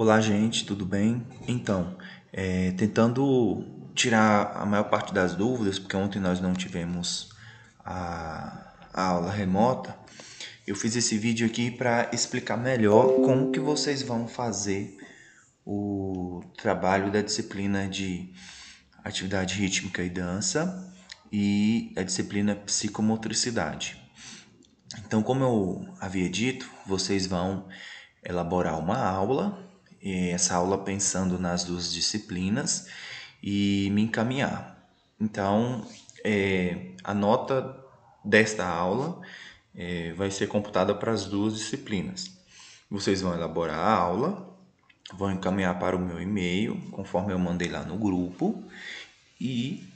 Olá, gente, tudo bem? Então, tentando tirar a maior parte das dúvidas, porque ontem nós não tivemos a aula remota, eu fiz esse vídeo aqui para explicar melhor como que vocês vão fazer o trabalho da disciplina de atividade rítmica e dança e a disciplina psicomotricidade. Então, como eu havia dito, vocês vão elaborar uma aula, e essa aula pensando nas duas disciplinas e me encaminhar. Então, a nota desta aula vai ser computada para as duas disciplinas. Vocês vão elaborar a aula, vão encaminhar para o meu e-mail, conforme eu mandei lá no grupo, e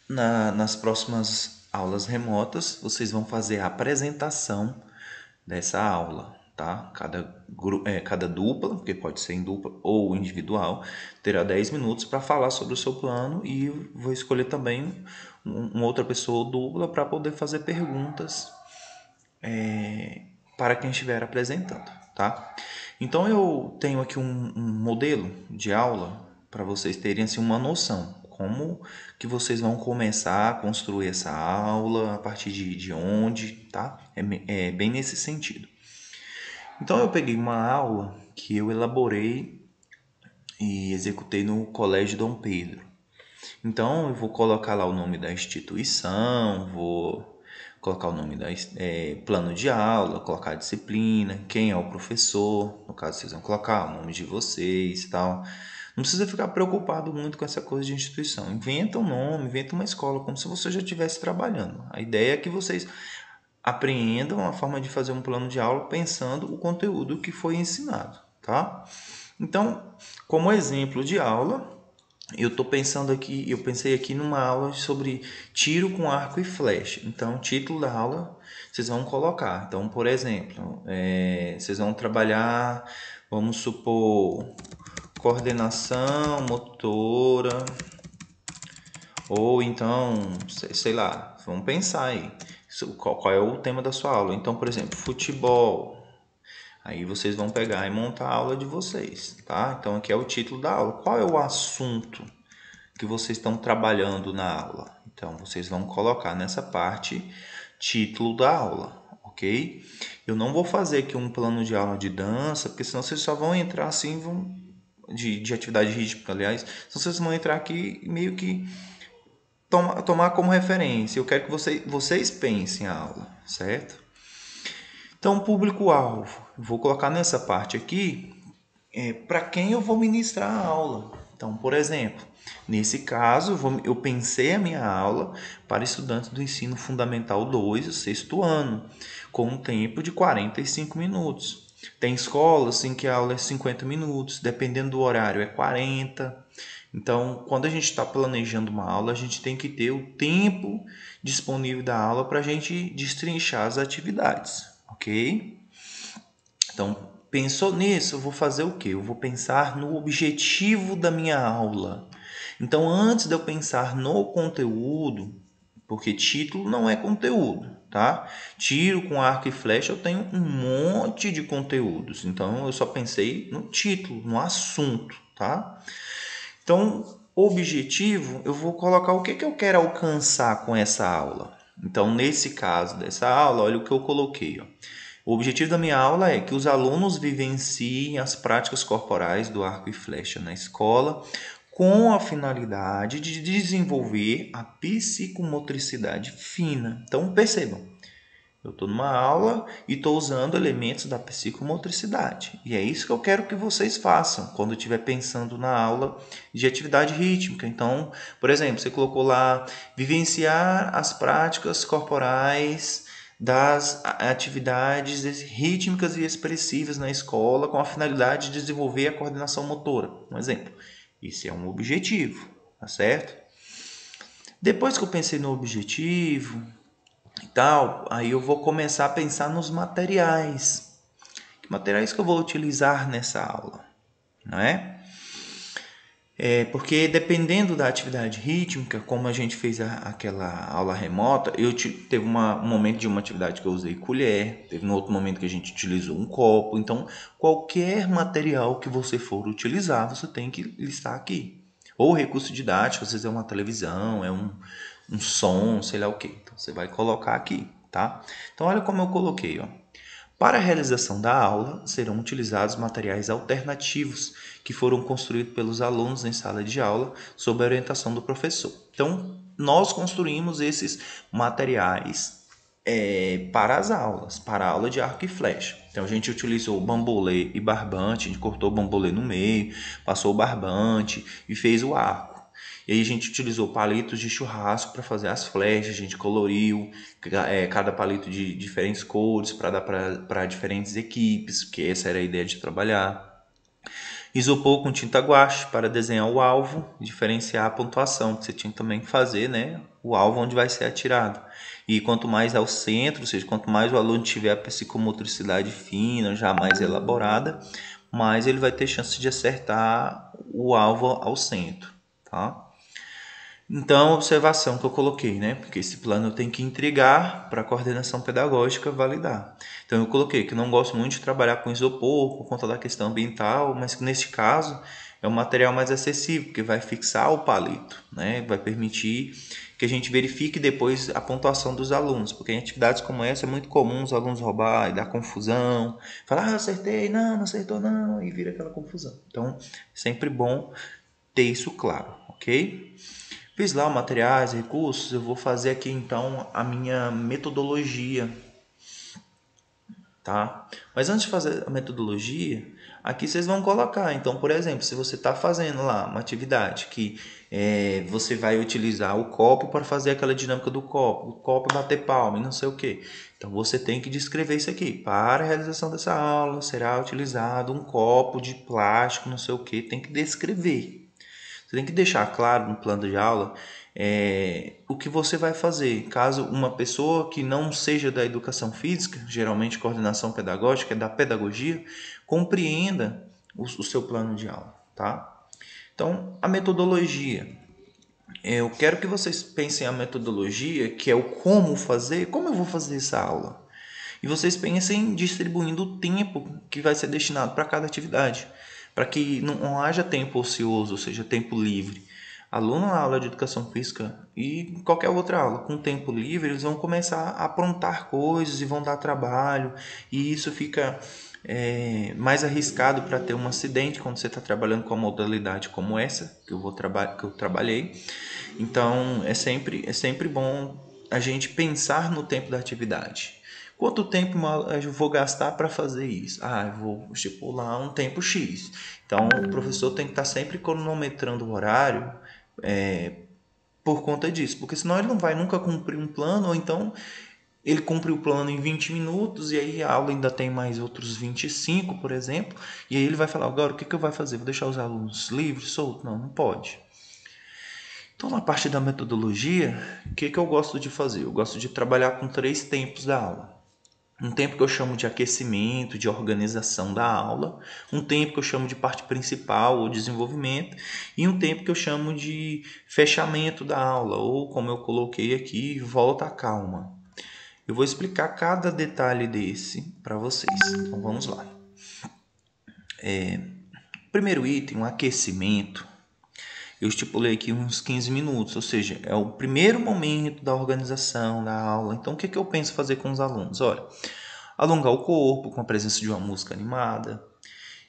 nas próximas aulas remotas, vocês vão fazer a apresentação dessa aula, tá? Cada dupla, porque pode ser em dupla ou individual, terá 10 minutos para falar sobre o seu plano e vou escolher também uma outra pessoa dupla para poder fazer perguntas para quem estiver apresentando, tá? Então eu tenho aqui um modelo de aula para vocês terem assim, uma noção como que vocês vão começar a construir essa aula, a partir de onde, tá? É bem nesse sentido. Então eu peguei uma aula que eu elaborei e executei no Colégio Dom Pedro. Então eu vou colocar lá o nome da instituição, vou colocar o nome da plano de aula, colocar a disciplina, quem é o professor, no caso vocês vão colocar o nome de vocês e tal. Não precisa ficar preocupado muito com essa coisa de instituição. Inventa um nome, inventa uma escola, como se você já estivesse trabalhando. A ideia é que vocês apreendam a forma de fazer um plano de aula pensando o conteúdo que foi ensinado, tá? Então, como exemplo de aula, eu pensei aqui numa aula sobre tiro com arco e flecha. Então, o título da aula vocês vão colocar. Então, por exemplo, vocês vão trabalhar, vamos supor, coordenação motora, ou então, sei lá, vamos pensar aí. Qual é o tema da sua aula? Então, por exemplo, futebol. Aí vocês vão pegar e montar a aula de vocês, tá? Então aqui é o título da aula. Qual é o assunto que vocês estão trabalhando na aula? Então vocês vão colocar nessa parte título da aula, ok? Eu não vou fazer aqui um plano de aula de dança, porque senão vocês só vão entrar assim, de atividade rítmica, aliás, senão vocês vão entrar aqui e meio que tomar como referência. Eu quero que vocês pensem a aula, certo? Então, público-alvo, vou colocar nessa parte aqui para quem eu vou ministrar a aula. Então, por exemplo, nesse caso, eu pensei a minha aula para estudantes do ensino fundamental 2, o sexto ano, com um tempo de 45 minutos. Tem escolas em que a aula é 50 minutos, dependendo do horário é 40. Então, quando a gente está planejando uma aula, a gente tem que ter o tempo disponível da aula para a gente destrinchar as atividades, ok? Então, pensou nisso, eu vou fazer o quê? Eu vou pensar no objetivo da minha aula. Então, antes de eu pensar no conteúdo, porque título não é conteúdo, tá? Tiro com arco e flecha, eu tenho um monte de conteúdos. Então, eu só pensei no título, no assunto, tá? Então, objetivo, eu vou colocar o que eu quero alcançar com essa aula. Então, nesse caso dessa aula, olha o que eu coloquei. Ó. O objetivo da minha aula é que os alunos vivenciem as práticas corporais do arco e flecha na escola, com a finalidade de desenvolver a psicomotricidade fina. Então, percebam, eu estou numa aula e estou usando elementos da psicomotricidade. E é isso que eu quero que vocês façam quando estiver pensando na aula de atividade rítmica. Então, por exemplo, você colocou lá vivenciar as práticas corporais das atividades rítmicas e expressivas na escola com a finalidade de desenvolver a coordenação motora. Um exemplo. Esse é um objetivo, tá certo? Depois que eu pensei no objetivo e tal, aí eu vou começar a pensar nos materiais. Que materiais que eu vou utilizar nessa aula, não é? Porque dependendo da atividade rítmica, como a gente fez aquela aula remota, teve um momento de uma atividade que eu usei colher, teve um outro momento que a gente utilizou um copo. Então, qualquer material que você for utilizar, você tem que listar aqui. Ou recurso didático, às vezes é uma televisão, é um som, sei lá o que. Então, você vai colocar aqui, tá? Então, olha como eu coloquei, ó. Para a realização da aula, serão utilizados materiais alternativos que foram construídos pelos alunos em sala de aula sob a orientação do professor. Então, nós construímos esses materiais para as aulas, para a aula de arco e flecha. Então, a gente utilizou bambolê e barbante, a gente cortou o bambolê no meio, passou o barbante e fez o arco. E aí a gente utilizou palitos de churrasco para fazer as flechas, a gente coloriu cada palito de diferentes cores para dar para diferentes equipes, porque essa era a ideia de trabalhar. Isopor com tinta guache para desenhar o alvo, diferenciar a pontuação, que você tinha também que fazer, né? O alvo onde vai ser atirado. E quanto mais ao centro, ou seja, quanto mais o aluno tiver a psicomotricidade fina, já mais elaborada, mais ele vai ter chance de acertar o alvo ao centro, tá? Então, observação que eu coloquei, né? Porque esse plano eu tenho que entregar para a coordenação pedagógica validar. Então, eu coloquei que não gosto muito de trabalhar com isopor por conta da questão ambiental, mas que neste caso é um material mais acessível, porque vai fixar o palito, né? Vai permitir que a gente verifique depois a pontuação dos alunos, porque em atividades como essa é muito comum os alunos roubar e dar confusão, falar, acertei, não acertou não, e vira aquela confusão. Então, sempre bom ter isso claro, ok? Fiz lá os materiais, recursos, eu vou fazer aqui então a minha metodologia, tá? Mas antes de fazer a metodologia, aqui vocês vão colocar. Então, por exemplo, se você está fazendo lá uma atividade que você vai utilizar o copo para fazer aquela dinâmica do copo, o copo bater palma e não sei o que. Então, você tem que descrever isso aqui. Para a realização dessa aula, será utilizado um copo de plástico, não sei o que. Tem que descrever. Você tem que deixar claro no plano de aula o que você vai fazer. Caso uma pessoa que não seja da educação física, geralmente coordenação pedagógica, é da pedagogia, compreenda o seu plano de aula, tá? Então, a metodologia. Eu quero que vocês pensem a metodologia, que é o como fazer, como eu vou fazer essa aula. E vocês pensem distribuindo o tempo que vai ser destinado para cada atividade, para que não haja tempo ocioso, ou seja, tempo livre. Aluno na aula de educação física e qualquer outra aula, com tempo livre, eles vão começar a aprontar coisas e vão dar trabalho, e isso fica mais arriscado para ter um acidente quando você está trabalhando com uma modalidade como essa, que eu trabalhei. Então, é sempre bom a gente pensar no tempo da atividade. Quanto tempo eu vou gastar para fazer isso? Eu vou estipular um tempo X. Então, o professor tem que estar sempre cronometrando o horário por conta disso, porque senão ele não vai nunca cumprir um plano, ou então ele cumpre o plano em 20 minutos e aí a aula ainda tem mais outros 25, por exemplo, e aí ele vai falar, agora o que eu vou fazer? Vou deixar os alunos livres, soltos? Não pode. Então, na parte da metodologia, o que eu gosto de fazer? Eu gosto de trabalhar com 3 tempos da aula. Um tempo que eu chamo de aquecimento, de organização da aula, um tempo que eu chamo de parte principal ou desenvolvimento, e um tempo que eu chamo de fechamento da aula, ou como eu coloquei aqui, volta à calma. Eu vou explicar cada detalhe desse para vocês. Então vamos lá. Primeiro item, um aquecimento. Eu estipulei aqui uns 15 minutos, ou seja, é o primeiro momento da organização da aula. Então, o que eu penso fazer com os alunos? Olha, alongar o corpo com a presença de uma música animada,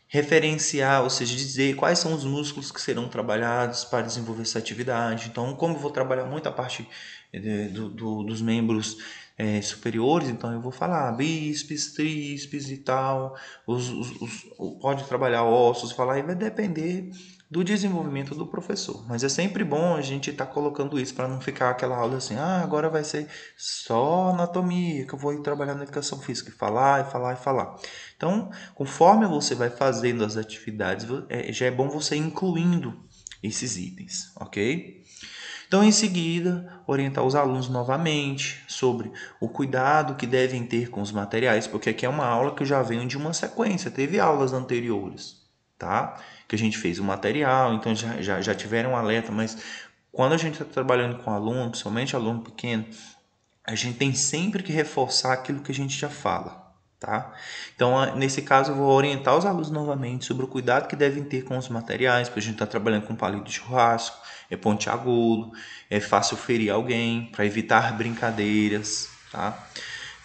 referenciar, ou seja, dizer quais são os músculos que serão trabalhados para desenvolver essa atividade. Então, como eu vou trabalhar muito a parte dos membros superiores, então eu vou falar bíceps, tríceps e tal, pode trabalhar ossos, falar, e vai depender do desenvolvimento do professor. Mas é sempre bom a gente estar colocando isso para não ficar aquela aula assim, agora vai ser só anatomia, que eu vou ir trabalhar na educação física, e falar, e falar, e falar. Então, conforme você vai fazendo as atividades, já é bom você incluindo esses itens, ok? Então, em seguida, orientar os alunos novamente sobre o cuidado que devem ter com os materiais, porque aqui é uma aula que eu já venho de uma sequência, teve aulas anteriores, tá? que a gente fez o material, então já tiveram um alerta, mas quando a gente está trabalhando com aluno, principalmente aluno pequeno, a gente tem sempre que reforçar aquilo que a gente já fala, tá? Então, nesse caso, eu vou orientar os alunos novamente sobre o cuidado que devem ter com os materiais, porque a gente está trabalhando com palito de churrasco, é pontiagudo, é fácil ferir alguém, para evitar brincadeiras, tá?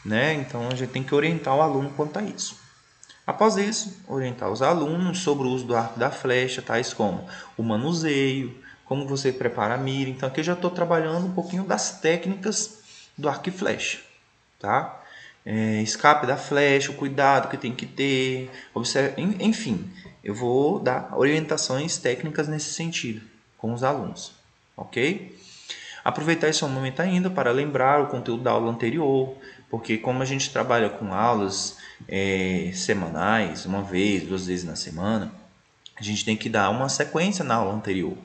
Né? Então, a gente tem que orientar o aluno quanto a isso. Após isso, orientar os alunos sobre o uso do arco e da flecha, tais como o manuseio, como você prepara a mira. Então, aqui eu já estou trabalhando um pouquinho das técnicas do arco e flecha, tá? Escape da flecha, o cuidado que tem que ter, enfim, eu vou dar orientações técnicas nesse sentido com os alunos, ok? Aproveitar esse momento ainda para lembrar o conteúdo da aula anterior, porque como a gente trabalha com aulas semanais, uma vez, 2 vezes na semana, a gente tem que dar uma sequência na aula anterior.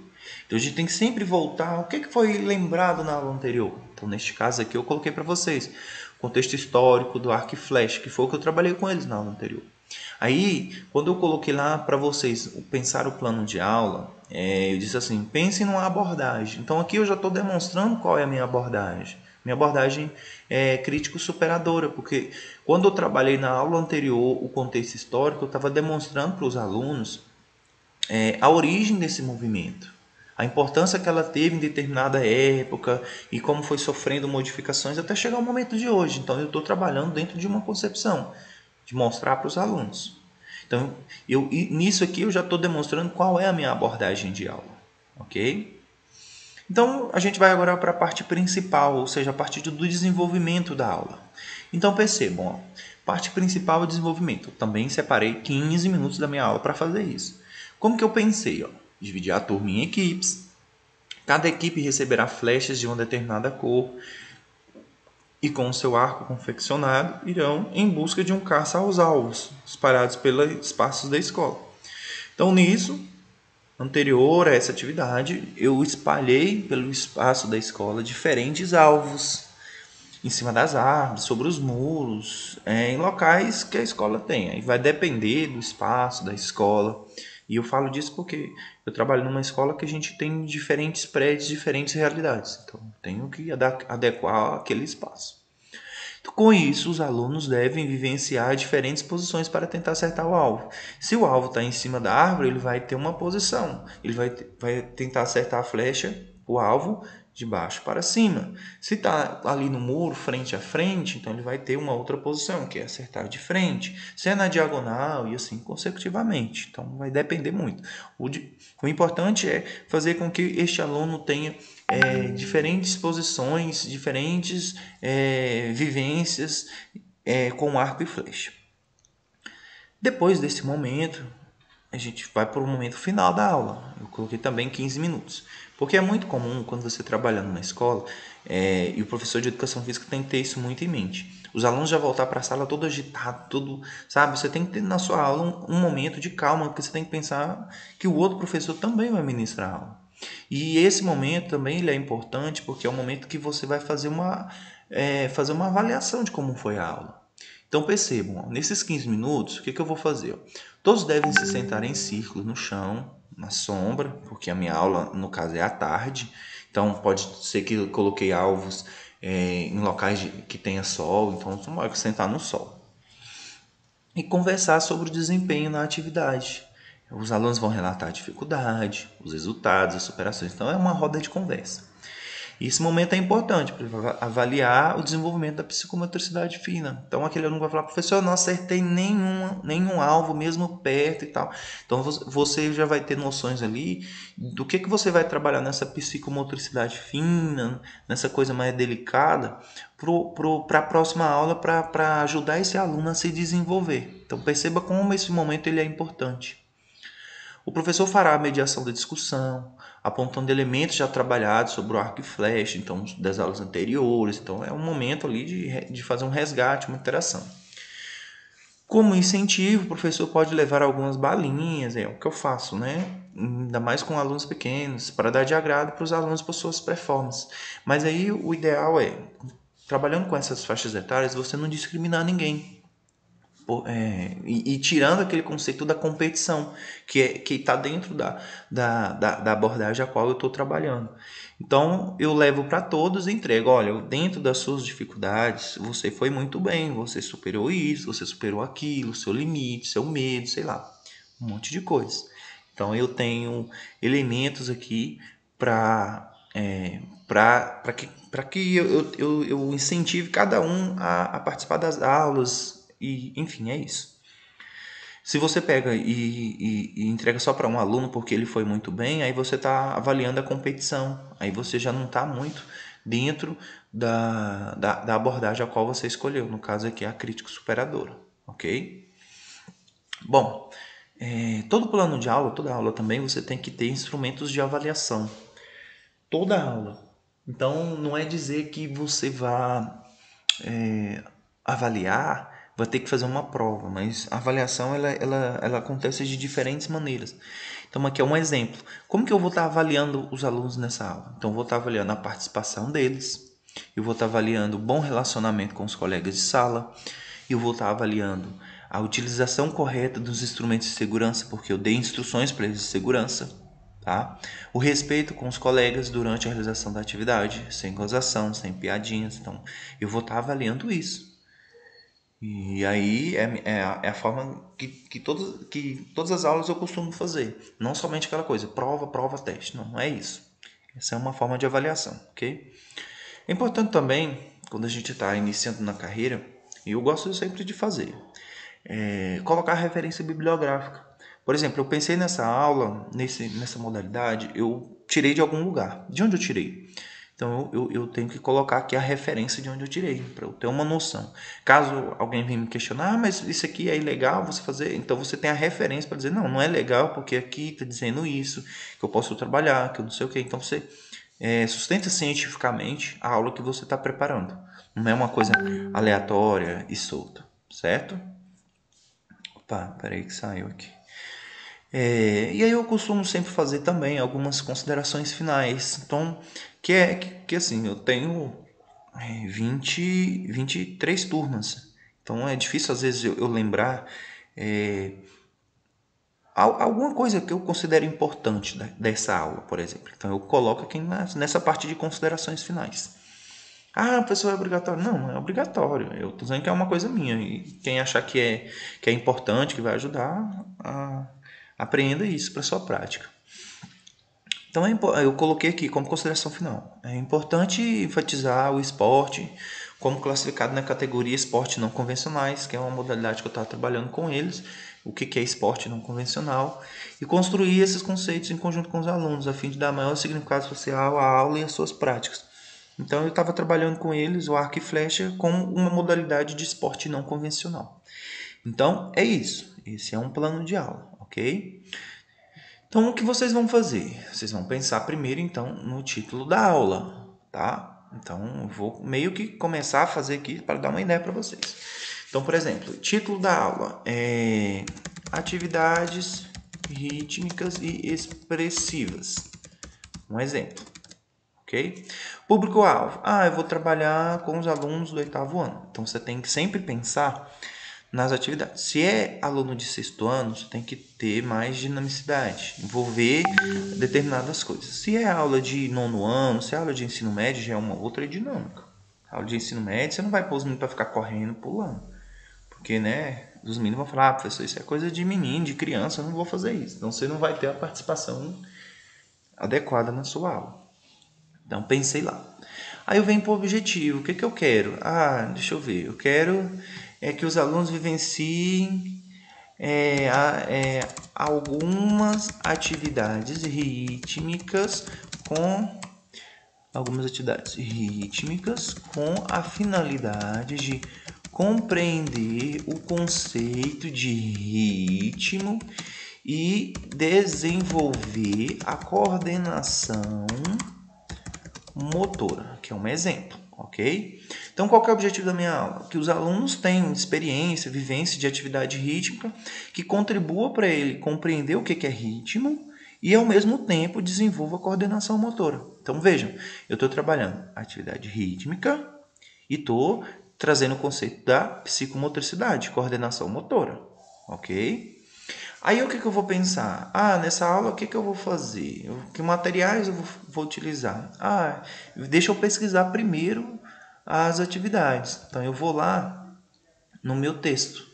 Então a gente tem que sempre voltar, o que foi lembrado na aula anterior? Então neste caso aqui eu coloquei para vocês o contexto histórico do arco e flecha, que foi o que eu trabalhei com eles na aula anterior. Aí, quando eu coloquei lá para vocês pensar o plano de aula, eu disse assim, pensem numa abordagem. Então aqui eu já estou demonstrando qual é a minha abordagem. Minha abordagem é crítico-superadora, porque quando eu trabalhei na aula anterior o contexto histórico, eu estava demonstrando para os alunos a origem desse movimento, a importância que ela teve em determinada época e como foi sofrendo modificações até chegar ao momento de hoje. Então eu estou trabalhando dentro de uma concepção, de mostrar para os alunos. Então, nisso aqui eu já estou demonstrando qual é a minha abordagem de aula, ok? Então, a gente vai agora para a parte principal, ou seja, a parte do desenvolvimento da aula. Então, percebam, ó, parte principal é o desenvolvimento. Eu também separei 15 minutos da minha aula para fazer isso. Como que eu pensei? Ó, dividir a turma em equipes. Cada equipe receberá flechas de uma determinada cor e com o seu arco confeccionado irão em busca de um caça aos alvos, espalhados pelos espaços da escola. Então, nisso, anterior a essa atividade, eu espalhei pelo espaço da escola diferentes alvos em cima das árvores, sobre os muros, em locais que a escola tem. Aí vai depender do espaço da escola. E eu falo disso porque eu trabalho numa escola que a gente tem diferentes prédios, diferentes realidades. Então, tenho que adequar aquele espaço. Com isso, os alunos devem vivenciar diferentes posições para tentar acertar o alvo. Se o alvo está em cima da árvore, ele vai ter uma posição. Ele vai tentar acertar a flecha, o alvo, de baixo para cima. Se está ali no muro, frente a frente, então ele vai ter uma outra posição, que é acertar de frente. Se é na diagonal e assim consecutivamente. Então vai depender muito. O importante é fazer com que este aluno tenha diferentes posições, diferentes vivências com arco e flecha. Depois desse momento, a gente vai para o momento final da aula. Eu coloquei também 15 minutos. Porque é muito comum, quando você trabalha numa escola, e o professor de educação física tem que ter isso muito em mente. Os alunos já voltar para a sala todo agitado, todo, sabe? Você tem que ter na sua aula um momento de calma, porque você tem que pensar que o outro professor também vai ministrar a aula. E esse momento também ele é importante porque é o momento que você vai fazer fazer uma avaliação de como foi a aula. Então percebam, ó, nesses 15 minutos, o que eu vou fazer? Ó? Todos devem se sentar em círculo no chão, na sombra, porque a minha aula, no caso, é à tarde. Então pode ser que eu coloquei alvos em locais que tenha sol, então você vai sentar no sol. E conversar sobre o desempenho na atividade. Os alunos vão relatar a dificuldade, os resultados, as superações. Então é uma roda de conversa. E esse momento é importante para avaliar o desenvolvimento da psicomotricidade fina. Então aquele aluno vai falar, professor, eu não acertei nenhum alvo, mesmo perto e tal. Então você já vai ter noções ali do que você vai trabalhar nessa psicomotricidade fina, nessa coisa mais delicada, para a próxima aula, para ajudar esse aluno a se desenvolver. Então perceba como esse momento ele é importante. O professor fará a mediação da discussão, apontando elementos já trabalhados sobre o arco e flecha, então das aulas anteriores. Então é um momento ali de fazer um resgate, uma interação. Como incentivo, o professor pode levar algumas balinhas, é o que eu faço, né? Ainda mais com alunos pequenos, para dar de agrado para os alunos por suas performances. Mas aí o ideal é, trabalhando com essas faixas etárias, você não discriminar ninguém. e tirando aquele conceito da competição, que está dentro da abordagem a qual eu estou trabalhando. Então, eu levo para todos e entrego. Olha, dentro das suas dificuldades, você foi muito bem, você superou isso, você superou aquilo, seu limite, seu medo, sei lá, um monte de coisas. Então, eu tenho elementos aqui para que eu incentive cada um a participar das aulas e, enfim, é isso. Se você pega e entrega só para um aluno porque ele foi muito bem, aí você está avaliando a competição. Aí você já não está muito dentro da abordagem a qual você escolheu. No caso aqui, a crítica superadora. Ok? Bom, todo plano de aula, toda aula também, você tem que ter instrumentos de avaliação. Toda aula. Então, não é dizer que você avaliar, vai ter que fazer uma prova, mas a avaliação ela acontece de diferentes maneiras. Então, aqui é um exemplo. Como que eu vou estar avaliando os alunos nessa aula? Então, eu vou estar avaliando a participação deles, eu vou estar avaliando o bom relacionamento com os colegas de sala, eu vou estar avaliando a utilização correta dos instrumentos de segurança, porque eu dei instruções para eles de segurança. Tá? O respeito com os colegas durante a realização da atividade, sem gozação, sem piadinhas. Então, eu vou estar avaliando isso. E aí é a forma que todas as aulas eu costumo fazer. Não somente aquela coisa, prova, prova, teste. Não é isso. Essa é uma forma de avaliação, ok? É importante também, quando a gente está iniciando na carreira, e eu gosto sempre de fazer, colocar referência bibliográfica. Por exemplo, eu pensei nessa aula, nessa modalidade, eu tirei de algum lugar. De onde eu tirei? Então eu tenho que colocar aqui a referência de onde eu tirei, para eu ter uma noção. Caso alguém venha me questionar, mas isso aqui é ilegal você fazer, então você tem a referência para dizer, não é legal porque aqui está dizendo isso, que eu posso trabalhar, que eu não sei o que. Então você sustenta cientificamente a aula que você está preparando. Não é uma coisa aleatória e solta, certo? Opa, peraí que saiu aqui. E aí eu costumo sempre fazer também algumas considerações finais. Então, que assim, eu tenho 23 turmas. Então é difícil às vezes eu lembrar alguma coisa que eu considero importante dessa aula, por exemplo. Então eu coloco aqui nessa parte de considerações finais. Ah, professor, é obrigatório? Não, não é obrigatório. Eu estou dizendo que é uma coisa minha. E quem achar que é importante, que vai ajudar, apreenda isso para sua prática. Então eu coloquei aqui como consideração final. É importante enfatizar o esporte como classificado na categoria esporte não convencionais, que é uma modalidade que eu estava trabalhando com eles, o que é esporte não convencional, e construir esses conceitos em conjunto com os alunos, a fim de dar maior significado social à aula e às suas práticas. Então eu estava trabalhando com eles o arco e flecha como uma modalidade de esporte não convencional. Então é isso. Esse é um plano de aula, ok? Então, o que vocês vão fazer? Vocês vão pensar primeiro, então, no título da aula, tá? Então, eu vou meio que começar a fazer aqui para dar uma ideia para vocês. Então, por exemplo, título da aula é Atividades rítmicas e expressivas. Um exemplo, ok? Público-alvo. Eu vou trabalhar com os alunos do 8º ano. Então, você tem que sempre pensar nas atividades. Se é aluno de 6º ano, você tem que ter mais dinamicidade, envolver determinadas coisas. Se é aula de 9º ano, se é aula de ensino médio, já é uma outra dinâmica. A aula de ensino médio, você não vai pôr os meninos para ficar correndo, pulando. Porque, né, os meninos vão falar, professor, isso é coisa de menino, de criança, eu não vou fazer isso. Então, você não vai ter a participação adequada na sua aula. Então, pensei lá. Aí eu venho para o objetivo. O que eu quero? Deixa eu ver. Eu quero que os alunos vivenciem algumas atividades rítmicas com a finalidade de compreender o conceito de ritmo e desenvolver a coordenação motora, que é um exemplo, ok? Então, qual que é o objetivo da minha aula? Que os alunos tenham experiência, vivência de atividade rítmica que contribua para ele compreender o que é ritmo e, ao mesmo tempo, desenvolva a coordenação motora. Então, vejam, eu estou trabalhando atividade rítmica e estou trazendo o conceito da psicomotricidade, coordenação motora, ok? Aí o que eu vou pensar? Nessa aula o que eu vou fazer? Que materiais eu vou utilizar? Deixa eu pesquisar primeiro as atividades. Então eu vou lá no meu texto.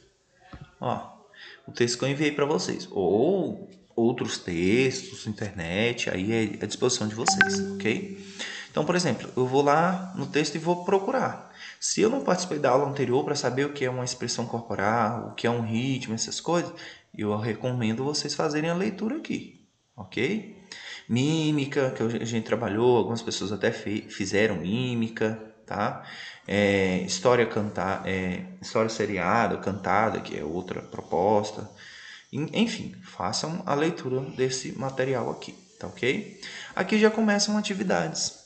O texto que eu enviei para vocês. Ou outros textos, internet, aí é à disposição de vocês, ok? Então, por exemplo, eu vou lá no texto e vou procurar. Se eu não participei da aula anterior para saber o que é uma expressão corporal, o que é um ritmo, essas coisas, eu recomendo vocês fazerem a leitura aqui, ok? Mímica, que a gente trabalhou, algumas pessoas até fizeram mímica, tá? História seriada, cantada, que é outra proposta. Enfim, façam a leitura desse material aqui, tá ok? Aqui já começam atividades.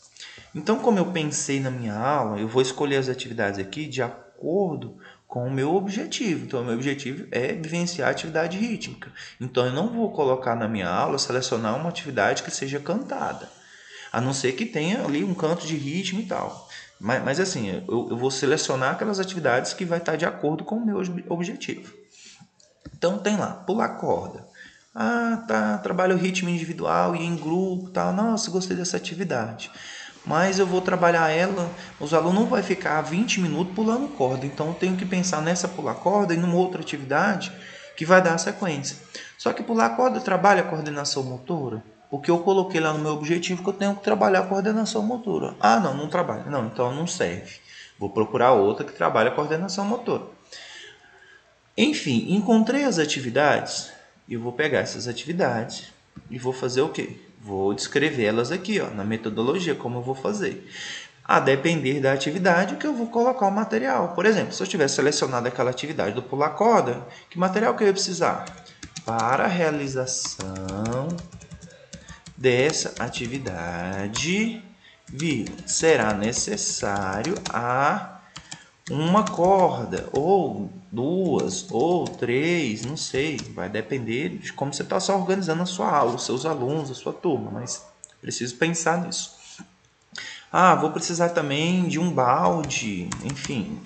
Então, como eu pensei na minha aula, eu vou escolher as atividades aqui de acordo com o meu objetivo. Então, o meu objetivo é vivenciar a atividade rítmica. Então, eu não vou colocar na minha aula, selecionar uma atividade que seja cantada. A não ser que tenha ali um canto de ritmo e tal. Mas assim, eu vou selecionar aquelas atividades que vai estar de acordo com o meu objetivo. Então, tem lá, pular corda. Trabalho ritmo individual e em grupo, tal. Nossa, gostei dessa atividade. Mas eu vou trabalhar ela, os alunos não vai ficar 20 minutos pulando corda. Então eu tenho que pensar nessa pular corda e numa outra atividade que vai dar a sequência. Só que pular corda trabalha a coordenação motora, porque eu coloquei lá no meu objetivo que eu tenho que trabalhar a coordenação motora. Não trabalha. Não, então não serve. Vou procurar outra que trabalhe a coordenação motora. Enfim, encontrei as atividades e eu vou pegar essas atividades e vou fazer o quê? Vou descrevê-las aqui, na metodologia, como eu vou fazer. A depender da atividade que eu vou colocar o material. Por exemplo, se eu tivesse selecionado aquela atividade do pular corda, que material que eu ia precisar? Para a realização dessa atividade, será necessário uma corda, ou duas, ou três, não sei. Vai depender de como você está só organizando a sua aula, os seus alunos, a sua turma, mas preciso pensar nisso. Vou precisar também de um balde, enfim,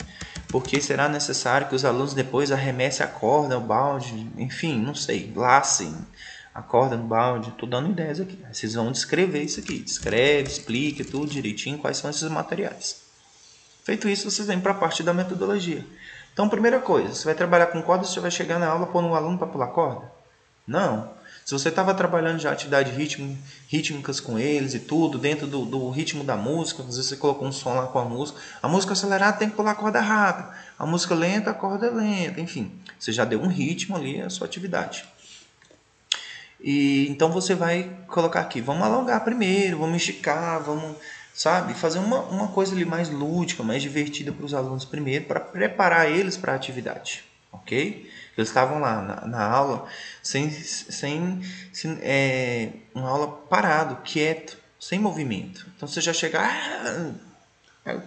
porque será necessário que os alunos depois arremessem a corda, o balde, enfim, não sei, lacem a corda no balde. Estou dando ideias aqui. Vocês vão descrever isso aqui. Descreve, explica tudo direitinho quais são esses materiais. Feito isso, vocês vêm para a parte da metodologia. Então, primeira coisa, você vai trabalhar com corda, você vai chegar na aula pondo um aluno para pular corda? Não. Se você estava trabalhando já atividades rítmicas com eles e tudo, dentro do ritmo da música, às vezes você colocou um som lá com a música acelerada tem que pular a corda rápida, a música lenta, a corda lenta, enfim. Você já deu um ritmo ali à sua atividade. E então você vai colocar aqui, vamos alongar primeiro, vamos esticar, vamos... fazer uma coisa ali mais lúdica, mais divertida para os alunos primeiro, para preparar eles para a atividade, ok? Eles estavam lá na aula uma aula parado, quieto, sem movimento. Então você já chega,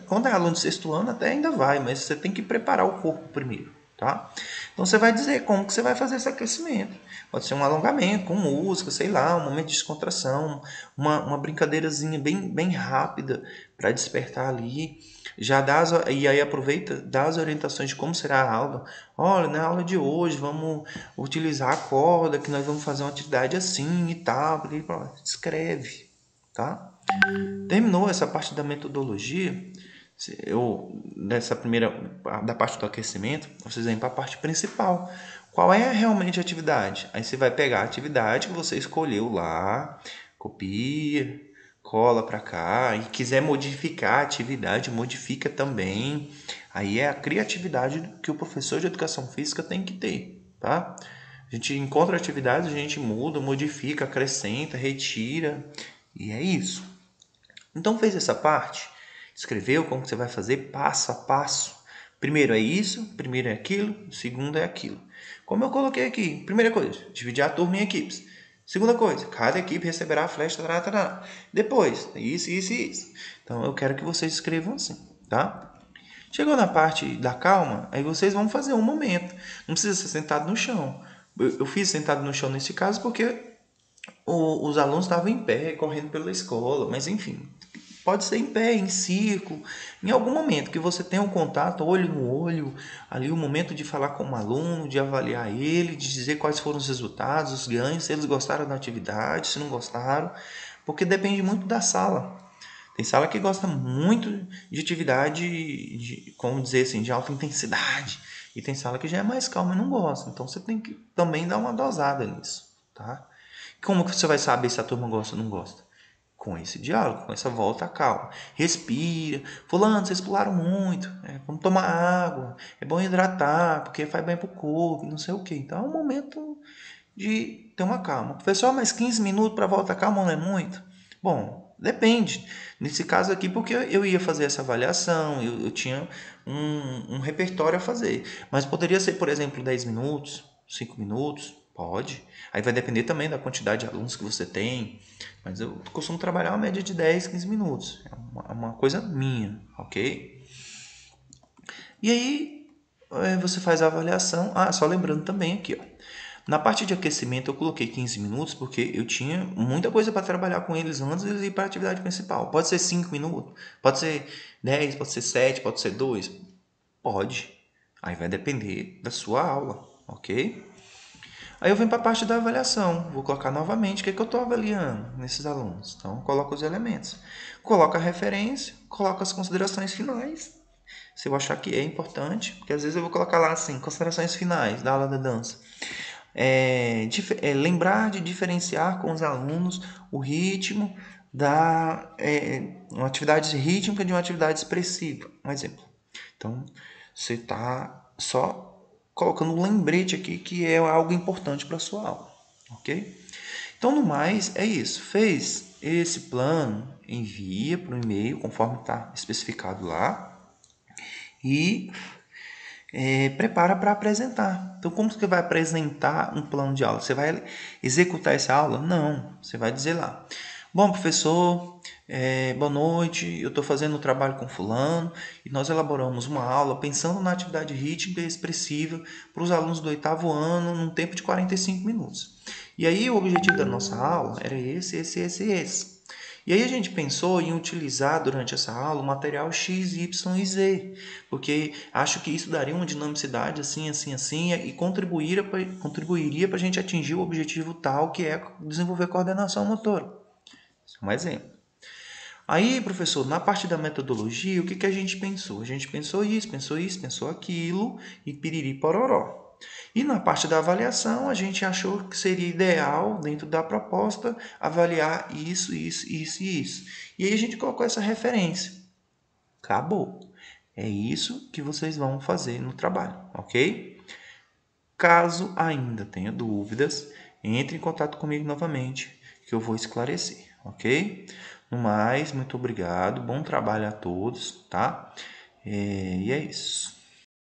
quando é aluno de sexto ano até ainda vai, mas você tem que preparar o corpo primeiro, tá? Então você vai dizer como que você vai fazer esse aquecimento. Pode ser um alongamento com música, sei lá, um momento de descontração, uma brincadeirazinha bem rápida para despertar ali. E aí aproveita, dá as orientações de como será a aula. Olha, na aula de hoje vamos utilizar a corda, que nós vamos fazer uma atividade assim e tal. Escreve, tá? Terminou essa parte da metodologia, nessa primeira, da parte do aquecimento, vocês vêm para a parte principal. Qual é realmente a atividade? Aí você vai pegar a atividade que você escolheu lá, copia, cola para cá, e quiser modificar a atividade, modifica também. Aí é a criatividade que o professor de educação física tem que ter, tá? A gente encontra atividades, a gente muda, modifica, acrescenta, retira, e é isso. Então fez essa parte, escreveu como você vai fazer passo a passo. Primeiro é isso, primeiro é aquilo, segundo é aquilo. Como eu coloquei aqui, primeira coisa, dividir a turma em equipes. Segunda coisa, cada equipe receberá a flecha, Depois, isso. Então eu quero que vocês escrevam assim, tá? Chegou na parte da calma, aí vocês vão fazer um momento. Não precisa ser sentado no chão. Eu fiz sentado no chão nesse caso porque os alunos estavam em pé, correndo pela escola, mas enfim, pode ser em pé, em círculo, em algum momento que você tenha um contato, olho no olho, ali o momento de falar com o aluno, de avaliar ele, de dizer quais foram os resultados, os ganhos, se eles gostaram da atividade, se não gostaram, porque depende muito da sala. Tem sala que gosta muito de atividade, como dizer assim, de alta intensidade. E tem sala que já é mais calma e não gosta. Então você tem que também dar uma dosada nisso, tá? Como que você vai saber se a turma gosta ou não gosta? Com esse diálogo, com essa volta à calma. Respira. Fulano, vocês pularam muito. Vamos tomar água. É bom hidratar, porque faz bem pro corpo, não sei o quê. Então é um momento de ter uma calma. Professor, mas 15 minutos para volta à calma não é muito? Bom, depende. Nesse caso aqui, porque eu ia fazer essa avaliação, eu tinha um repertório a fazer. Mas poderia ser, por exemplo, 10 minutos, 5 minutos, pode. Aí vai depender também da quantidade de alunos que você tem. Mas eu costumo trabalhar uma média de 10, 15 minutos. É uma coisa minha, ok? E aí você faz a avaliação. Ah, só lembrando também aqui, ó. Na parte de aquecimento eu coloquei 15 minutos porque eu tinha muita coisa para trabalhar com eles antes de eles ir para a atividade principal. Pode ser 5 minutos, pode ser 10, pode ser 7, pode ser 2. Pode. Aí vai depender da sua aula, ok? Aí eu venho para a parte da avaliação. Vou colocar novamente o que, é que eu estou avaliando nesses alunos. Então, eu coloco os elementos. Coloco a referência, coloco as considerações finais. Se eu achar que é importante, porque às vezes eu vou colocar lá assim, considerações finais da aula da dança. Lembrar de diferenciar com os alunos o ritmo uma atividade rítmica de uma atividade expressiva. Um exemplo. Então, você está só colocando um lembrete aqui que é algo importante para a sua aula, ok? Então, no mais, é isso. Fez esse plano, envia para o e-mail, conforme está especificado lá, e prepara para apresentar. Então, como você vai apresentar um plano de aula? Você vai executar essa aula? Não. Você vai dizer lá: bom, professor, boa noite, eu estou fazendo um trabalho com fulano e nós elaboramos uma aula pensando na atividade rítmica e expressiva para os alunos do 8º ano num tempo de 45 minutos. E aí o objetivo da nossa aula era esse. E aí a gente pensou em utilizar durante essa aula o material X, Y e Z, porque acho que isso daria uma dinamicidade assim e contribuiria para a gente atingir o objetivo tal que é desenvolver coordenação motora. Isso é um exemplo. Aí, professor, na parte da metodologia, o que a gente pensou? A gente pensou isso, pensou aquilo e piriri pororó. E na parte da avaliação, a gente achou que seria ideal, dentro da proposta, avaliar isso. E aí a gente colocou essa referência. Acabou. É isso que vocês vão fazer no trabalho, ok? Caso ainda tenha dúvidas, entre em contato comigo novamente, que eu vou esclarecer, ok? No mais, muito obrigado, bom trabalho a todos, tá? E é isso.